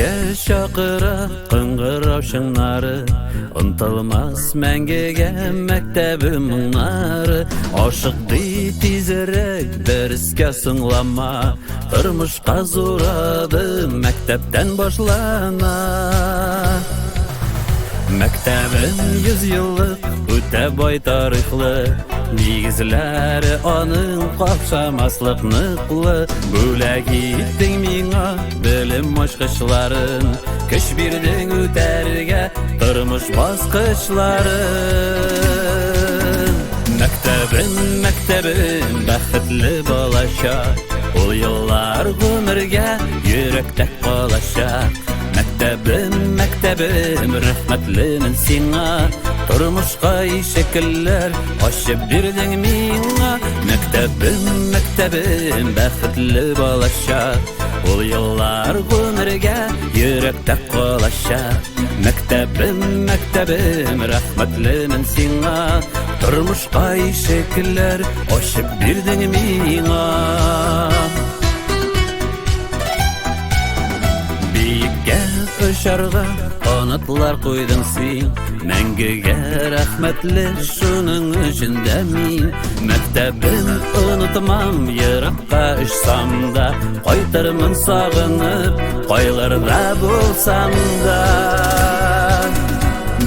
Бейікке шақыра қыңғырау шыңнары, ұнтылмас мәңгеге мәктәбім мұңнары. Ашықты тезірек дәріске сыңлама, тұрмышқа зұрады мәктәптен башлана. Мәктәбім 100 еллык, үтә бай тарихлы, негізләре аның қақшамаслық ныклы. Бүләк иттің миңа білім ашқышларын, күш бирдің үтәргә тұрмыш басқышларын. Мәктәбім, мәктәбім бәхетле балачак, ул еллар гомергә йөрәктә калачак. Мәктәбім, мәктәбім, рәхмәтлемен сиңа, тұрмышқа ишекелләр ачып бирдең миңа. Мәктәбім, мәктәбім, бәхетле балачак, ул еллар гомергә йөрәктә калачак. Мәктәбім, мәктәбім, рәхмәтлемен сиңа, тұрмышқа ишекелләр ачып бирдең миңа. Ұшарға қанатлар қойдың сен, мәңгіге рәхмәтлі шуның үшінде мен. Мәктәбім ұнытмам, ераққа ұшсам да, қайтырмын сағынып, қайларда болсам да.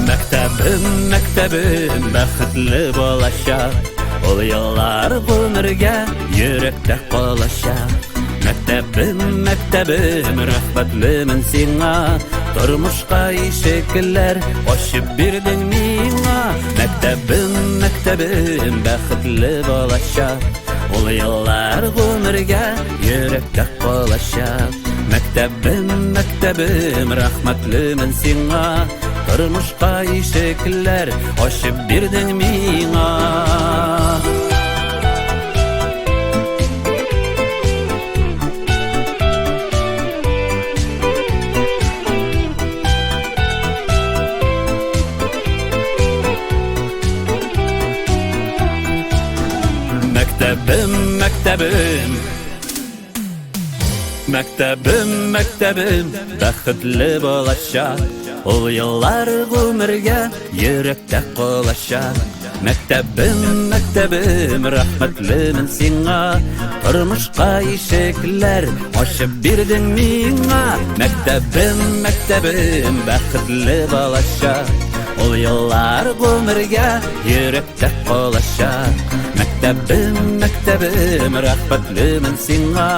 Мәктәбім, мәктәбім, бәхетлі болашақ, ол еллар ғұмырға йөрәктә қалашақ. Мәктәбім, мәктәбім, рәхмәтлемен сиңа, тұрмышқа ишекелләр ачып бирдең миңа. Мәктәбім, мәктәбім, бәхетле балачак, ул еллар гомергә йөрәктә калачак. Мәктәбім, мәктәбім, рәхмәтлемен сиңа, тұрмышқа ишекелләр ачып бирдең миңа. Мәктәбім, мәктәбім, мәктәбім, мәктәбім, бәхетле балачак, ул еллар гомергә йөрәктә калачак. Мәктәбім, мәктәбім, рәхмәтлемен сиңа, тұрмышқа ишекләр ачып бирдең миңа. Мәктәбім, мәктәбім, бәхетле балачак, ул еллар гомергә йөрәктә калачак. Мәктәбім, мәктәбім, рәхмәтлемен сиңа,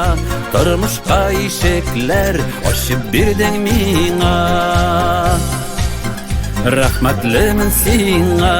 тұрмышқа ишекләр ачып бирдең миңа. Рәхмәтлемен сиңа.